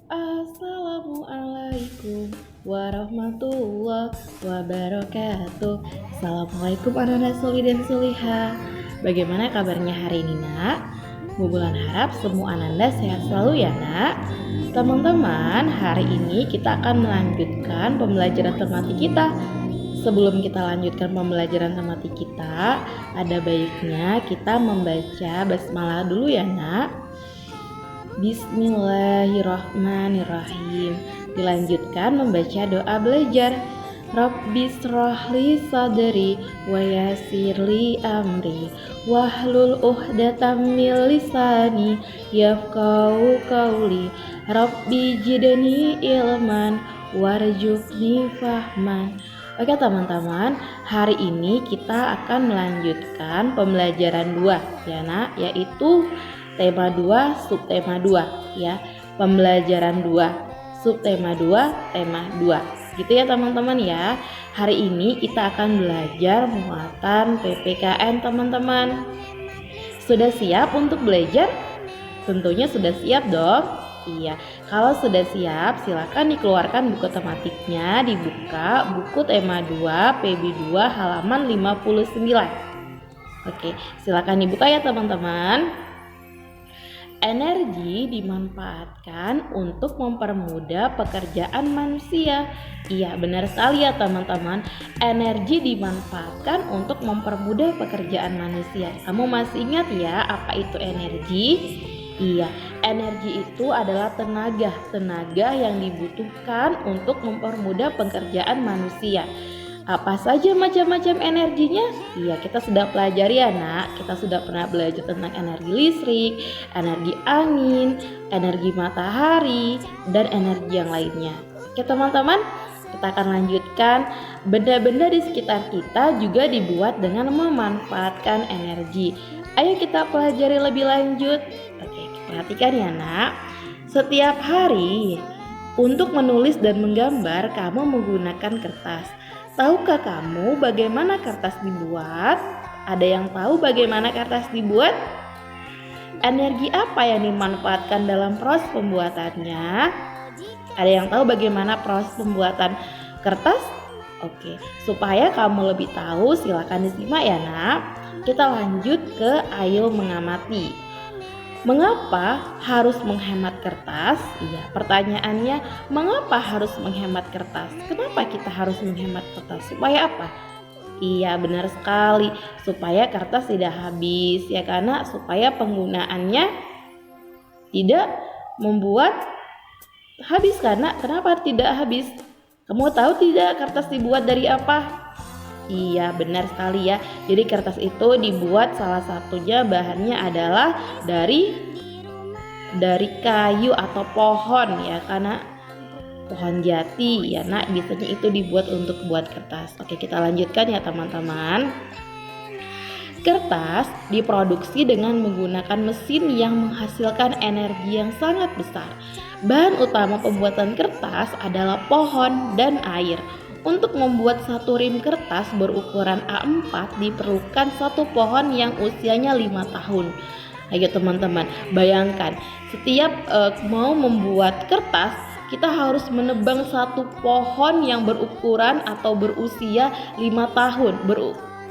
Assalamualaikum warahmatullahi wabarakatuh. Assalamualaikum anak-anak soli dan soliha. Bagaimana kabarnya hari ini nak? Bu Bulan harap semua ananda sehat selalu ya nak. Teman-teman, hari ini kita akan melanjutkan pembelajaran tematik kita. Sebelum kita lanjutkan pembelajaran tematik kita, ada baiknya kita membaca basmalah dulu ya nak. Bismillahirrahmanirrahim. Dilanjutkan membaca doa belajar. Rabbis rohli sadri wa yassirli amri wahlul uqdatam min lisani yafqahu qawli. Rabbi jidni ilman warzuqni fahman. Oke teman-teman, hari ini kita akan melanjutkan pembelajaran 2 ya nak, yaitu tema 2, subtema 2 ya. Pembelajaran 2, subtema 2, tema 2. Gitu ya teman-teman ya. Hari ini kita akan belajar muatan PPKN teman-teman. Sudah siap untuk belajar? Tentunya sudah siap dong. Iya, kalau sudah siap silakan dikeluarkan buku tematiknya, dibuka buku tema 2 PB2 halaman 59. Oke, silakan dibuka ya teman-teman. Energi dimanfaatkan untuk mempermudah pekerjaan manusia. Iya, benar sekali ya teman-teman. Energi dimanfaatkan untuk mempermudah pekerjaan manusia. Kamu masih ingat ya apa itu energi? Iya, energi itu adalah tenaga yang dibutuhkan untuk mempermudah pekerjaan manusia. Apa saja macam-macam energinya? Iya, kita sudah pelajari ya nak. Kita sudah pernah belajar tentang energi listrik, energi angin, energi matahari, dan energi yang lainnya. Oke teman-teman, kita akan lanjutkan. Benda-benda di sekitar kita juga dibuat dengan memanfaatkan energi. Ayo kita pelajari lebih lanjut. Oke, perhatikan ya nak. Setiap hari untuk menulis dan menggambar kamu menggunakan kertas. Tahukah kamu bagaimana kertas dibuat? Ada yang tahu bagaimana kertas dibuat? Energi apa yang dimanfaatkan dalam proses pembuatannya? Ada yang tahu bagaimana proses pembuatan kertas? Oke, supaya kamu lebih tahu silakan disimak ya nak. Kita lanjut ke ayo mengamati. Mengapa harus menghemat kertas? Iya, pertanyaannya mengapa harus menghemat kertas? Kenapa kita harus menghemat kertas? Supaya apa? Iya, benar sekali. Supaya kertas tidak habis ya, karena supaya penggunaannya tidak membuat habis. Karena kenapa tidak habis? Kamu tahu tidak kertas dibuat dari apa? Iya, benar sekali ya. Jadi kertas itu dibuat salah satunya bahannya adalah dari kayu atau pohon ya, karena pohon jati ya nak, biasanya itu dibuat untuk buat kertas. Oke, kita lanjutkan ya teman-teman. Kertas diproduksi dengan menggunakan mesin yang menghasilkan energi yang sangat besar. Bahan utama pembuatan kertas adalah pohon dan air. Untuk membuat satu rim kertas berukuran A4 diperlukan satu pohon yang usianya 5 tahun. Ayo teman-teman, bayangkan setiap mau membuat kertas, kita harus menebang satu pohon yang berukuran atau berusia 5 tahun.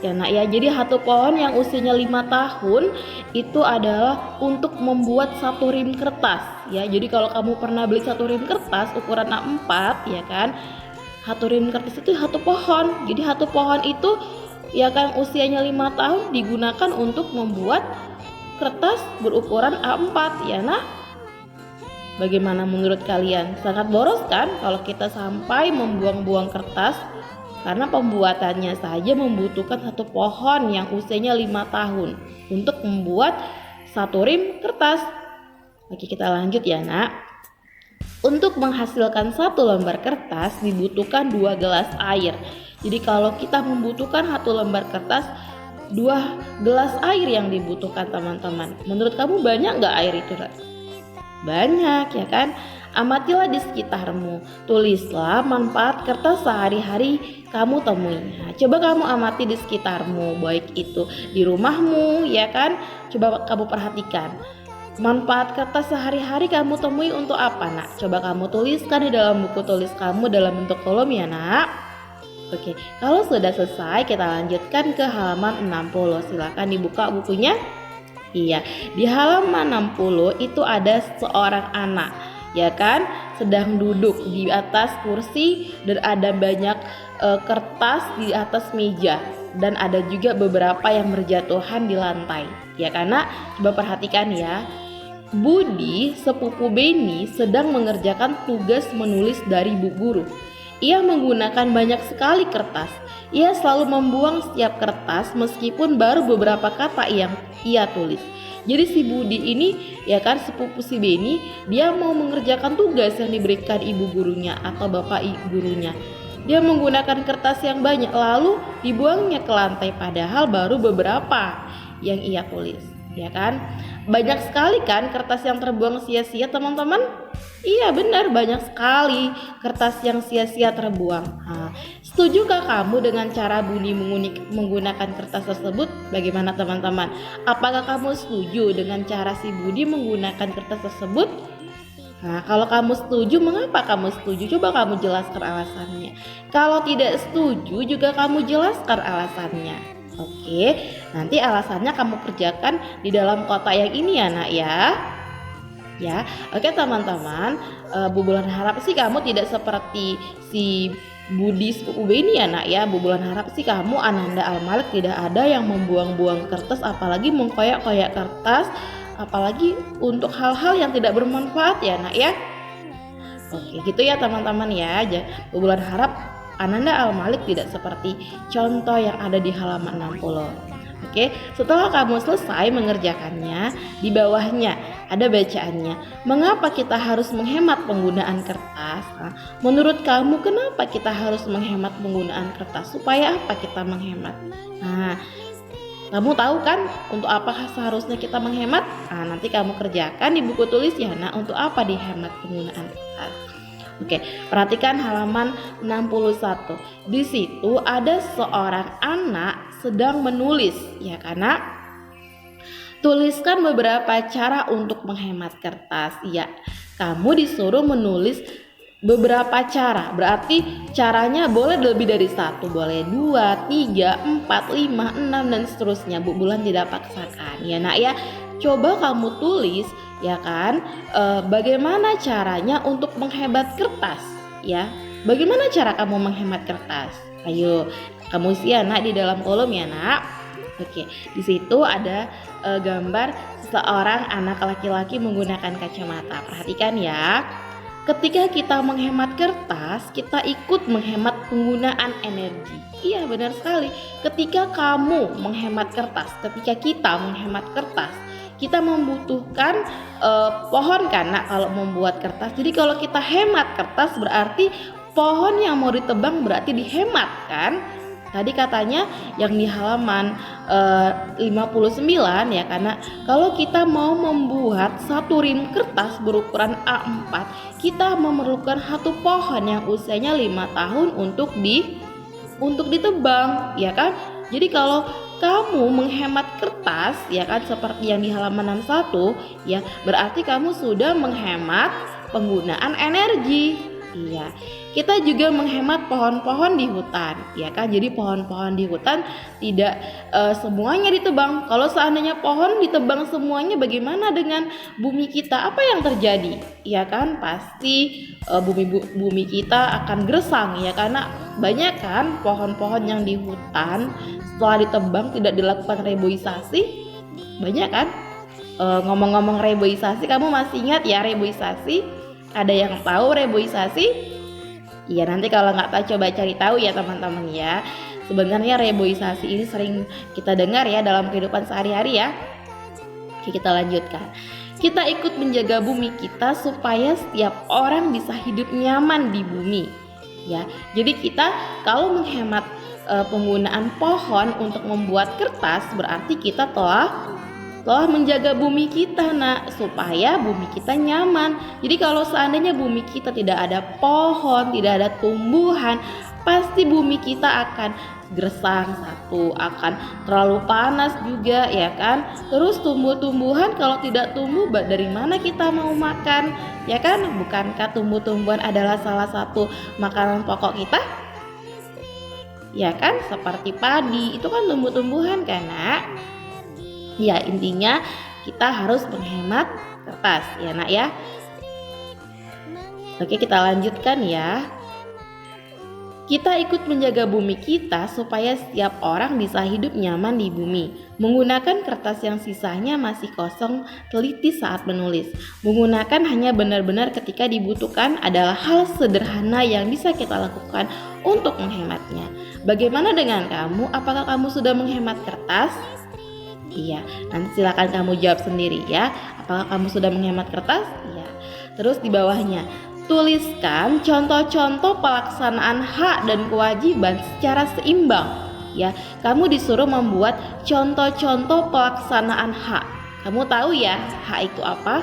Ya nak ya, jadi satu pohon yang usianya 5 tahun itu adalah untuk membuat satu rim kertas ya. Jadi kalau kamu pernah beli satu rim kertas ukuran A4 ya kan, satu rim kertas itu satu pohon. Jadi satu pohon itu ya kan usianya 5 tahun digunakan untuk membuat kertas berukuran A4 ya nah. Bagaimana menurut kalian? Sangat boros kan kalau kita sampai membuang-buang kertas? Karena pembuatannya saja membutuhkan satu pohon yang usianya 5 tahun untuk membuat satu rim kertas. Oke, kita lanjut ya nak. Untuk menghasilkan satu lembar kertas dibutuhkan 2 gelas air. Jadi kalau kita membutuhkan satu lembar kertas, 2 gelas air yang dibutuhkan teman-teman. Menurut kamu banyak nggak air itu? Banyak ya kan? Amatilah di sekitarmu. Tulislah manfaat kertas sehari-hari kamu temui. Nah, coba kamu amati di sekitarmu, baik itu di rumahmu ya kan? Coba kamu perhatikan. Manfaat kertas sehari-hari kamu temui untuk apa, nak? Coba kamu tuliskan di dalam buku tulis kamu dalam bentuk kolom ya, nak. Oke, kalau sudah selesai kita lanjutkan ke halaman 60. Silakan dibuka bukunya. Iya, di halaman 60 itu ada seorang anak, ya kan, sedang duduk di atas kursi dan ada banyak kertas di atas meja dan ada juga beberapa yang berjatuhan di lantai. Ya, karena coba perhatikan ya. Budi, sepupu Beni, sedang mengerjakan tugas menulis dari Bu Guru. Ia menggunakan banyak sekali kertas. Ia selalu membuang setiap kertas meskipun baru beberapa kata yang ia tulis. Jadi si Budi ini, ya kan, sepupu si Beni, dia mau mengerjakan tugas yang diberikan ibu gurunya atau bapak gurunya. Dia menggunakan kertas yang banyak lalu dibuangnya ke lantai padahal baru beberapa yang ia tulis. Ya kan, banyak sekali kan kertas yang terbuang sia-sia, teman-teman. Iya benar, banyak sekali kertas yang sia-sia terbuang. Setujukah kamu dengan cara Budi menggunakan kertas tersebut? Bagaimana teman-teman? Apakah kamu setuju dengan cara si Budi menggunakan kertas tersebut? Nah, kalau kamu setuju, mengapa kamu setuju? Coba kamu jelaskan alasannya. Kalau tidak setuju juga kamu jelaskan alasannya. Oke, nanti alasannya kamu kerjakan di dalam kotak yang ini ya, nak ya. Ya, oke teman-teman, Bu Bulan harap sih kamu tidak seperti si Budi sepupu ini ya, nak ya. Bu Bulan harap sih kamu Ananda Al-Malik tidak ada yang membuang-buang kertas, apalagi mengkoyak-koyak kertas, apalagi untuk hal-hal yang tidak bermanfaat ya, nak ya. Oke, gitu ya teman-teman ya. Bu Bulan harap Ananda Al-Malik tidak seperti contoh yang ada di halaman 60. Oke, setelah kamu selesai mengerjakannya, di bawahnya ada bacaannya. Mengapa kita harus menghemat penggunaan kertas? Menurut kamu kenapa kita harus menghemat penggunaan kertas? Supaya apa kita menghemat? Kamu tahu kan untuk apa seharusnya kita menghemat? Nanti kamu kerjakan di buku tulis ya, nah, untuk apa dihemat penggunaan kertas. Oke, perhatikan halaman 61. Di situ ada seorang anak sedang menulis, ya karena tuliskan beberapa cara untuk menghemat kertas. Ya, kamu disuruh menulis beberapa cara. Berarti caranya boleh lebih dari satu, boleh 2, 3, 4, 5, 6 dan seterusnya. Bu Bulan tidak paksakan. Ya, nak ya. Coba kamu tulis, ya kan, bagaimana caranya untuk menghemat kertas, ya. Bagaimana cara kamu menghemat kertas? Ayo, kamu isi ya, nak, di dalam kolom ya, nak. Oke, di situ ada gambar seorang anak laki-laki menggunakan kacamata. Perhatikan ya. Ketika kita menghemat kertas, kita ikut menghemat penggunaan energi. Iya, benar sekali. Ketika kamu menghemat kertas, ketika kita menghemat kertas, kita membutuhkan pohon kan, nak, kalau membuat kertas. Jadi kalau kita hemat kertas berarti pohon yang mau ditebang berarti dihemat kan. Tadi katanya yang di halaman 59 ya, karena kalau kita mau membuat satu rim kertas berukuran A4, kita memerlukan satu pohon yang usianya 5 tahun untuk ditebang, ya kan. Jadi kalau kamu menghemat kertas, ya kan, seperti yang di halaman 61, ya, berarti kamu sudah menghemat penggunaan energi. Iya, kita juga menghemat pohon-pohon di hutan, ya kan. Jadi pohon-pohon di hutan tidak semuanya ditebang. Kalau seandainya pohon ditebang semuanya, bagaimana dengan bumi kita? Apa yang terjadi? Ya kan, pasti bumi kita akan gersang, ya, karena banyak kan pohon-pohon yang di hutan setelah ditebang tidak dilakukan reboisasi. Banyak kan. Ngomong-ngomong reboisasi, kamu masih ingat ya reboisasi? Ada yang tahu reboisasi? Iya, nanti kalau nggak tahu coba cari tahu ya teman-teman ya. Sebenarnya reboisasi ini sering kita dengar ya dalam kehidupan sehari-hari ya. Oke, kita lanjutkan. Kita ikut menjaga bumi kita supaya setiap orang bisa hidup nyaman di bumi. Ya, jadi kita kalau menghemat penggunaan pohon untuk membuat kertas berarti kita telah menjaga bumi kita, nak, supaya bumi kita nyaman. Jadi kalau seandainya bumi kita tidak ada pohon, tidak ada tumbuhan, pasti bumi kita akan gersang satu, akan terlalu panas juga ya kan. Terus tumbuh-tumbuhan kalau tidak tumbuh dari mana kita mau makan ya kan? Bukankah tumbuh-tumbuhan adalah salah satu makanan pokok kita? Ya kan, seperti padi itu kan tumbuh-tumbuhan kan nak. Ya intinya kita harus menghemat kertas ya nak ya. Oke, kita lanjutkan ya. Kita ikut menjaga bumi kita supaya setiap orang bisa hidup nyaman di bumi. Menggunakan kertas yang sisanya masih kosong, teliti saat menulis. Menggunakan hanya benar-benar ketika dibutuhkan adalah hal sederhana yang bisa kita lakukan untuk menghematnya. Bagaimana dengan kamu? Apakah kamu sudah menghemat kertas? Iya, nanti silakan kamu jawab sendiri ya. Apakah kamu sudah menghemat kertas? Iya. Terus di bawahnya, tuliskan contoh-contoh pelaksanaan hak dan kewajiban secara seimbang. Ya, kamu disuruh membuat contoh-contoh pelaksanaan hak. Kamu tahu ya, hak itu apa?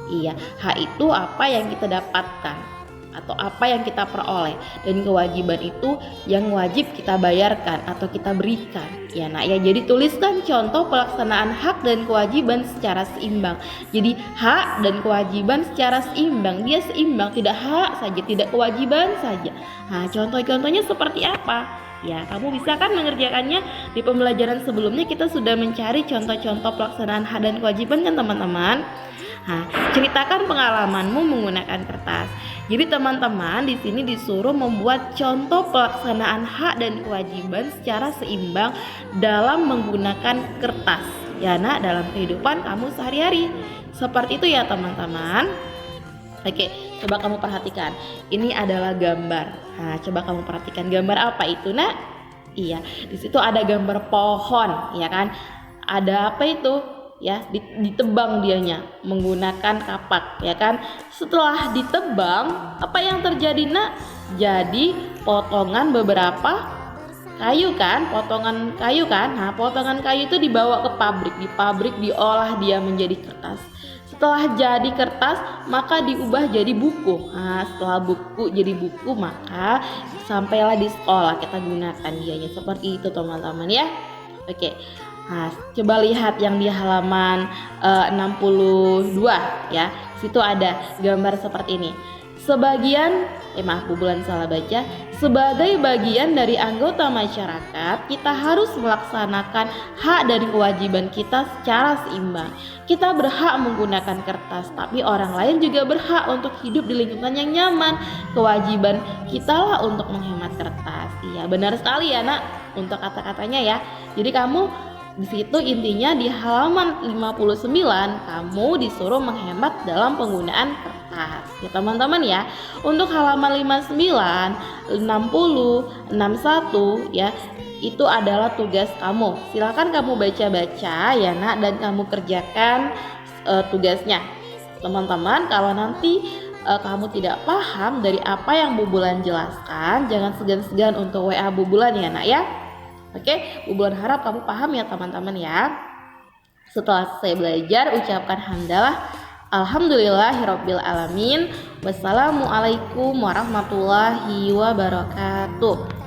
Iya, hak itu apa yang kita dapatkan atau apa yang kita peroleh, dan kewajiban itu yang wajib kita bayarkan atau kita berikan ya nak ya. Jadi tuliskan contoh pelaksanaan hak dan kewajiban secara seimbang. Jadi hak dan kewajiban secara seimbang, dia seimbang, tidak hak saja, tidak kewajiban saja. Nah, contoh-contohnya seperti apa? Ya, kamu bisa kan mengerjakannya. Di pembelajaran sebelumnya kita sudah mencari contoh-contoh pelaksanaan hak dan kewajiban kan teman-teman. Nah, ceritakan pengalamanmu menggunakan kertas. Jadi teman-teman di sini disuruh membuat contoh pelaksanaan hak dan kewajiban secara seimbang dalam menggunakan kertas. Ya nak, dalam kehidupan kamu sehari-hari. Seperti itu ya teman-teman. Oke, coba kamu perhatikan. Ini adalah gambar. Nah, coba kamu perhatikan gambar apa itu nak? Iya, di situ ada gambar pohon, ya kan? Ada apa itu? Ya, ditebang dianya menggunakan kapak ya kan. Setelah ditebang, apa yang terjadi nak? Jadi potongan beberapa kayu kan, potongan kayu kan. Nah, potongan kayu itu dibawa ke pabrik, di pabrik diolah dia menjadi kertas. Setelah jadi kertas, maka diubah jadi buku. Nah, setelah buku jadi buku, maka sampailah di sekolah kita gunakan dianya. Seperti itu teman-teman ya. Oke. Nah, coba lihat yang di halaman 62 ya. Situ ada gambar seperti ini. Bulan salah baca. Sebagai bagian dari anggota masyarakat, kita harus melaksanakan hak dan kewajiban kita secara seimbang. Kita berhak menggunakan kertas, tapi orang lain juga berhak untuk hidup di lingkungan yang nyaman. Kewajiban kita lah untuk menghemat kertas. Iya, benar sekali ya nak untuk kata-katanya ya. Jadi kamu di situ intinya di halaman 59 kamu disuruh menghemat dalam penggunaan kertas. Ya teman-teman ya. Untuk halaman 59, 60, 61 ya, itu adalah tugas kamu. Silakan kamu baca-baca ya nak, dan kamu kerjakan tugasnya. Teman-teman, kalau nanti kamu tidak paham dari apa yang Bu Bulan jelaskan, jangan segan-segan untuk WA Bu Bulan ya nak ya. Oke, Bu Bulan harap kamu paham ya teman-teman ya. Setelah saya belajar, ucapkan hamdalah. Alhamdulillahirabbil alamin. Wassalamualaikum warahmatullahi wabarakatuh.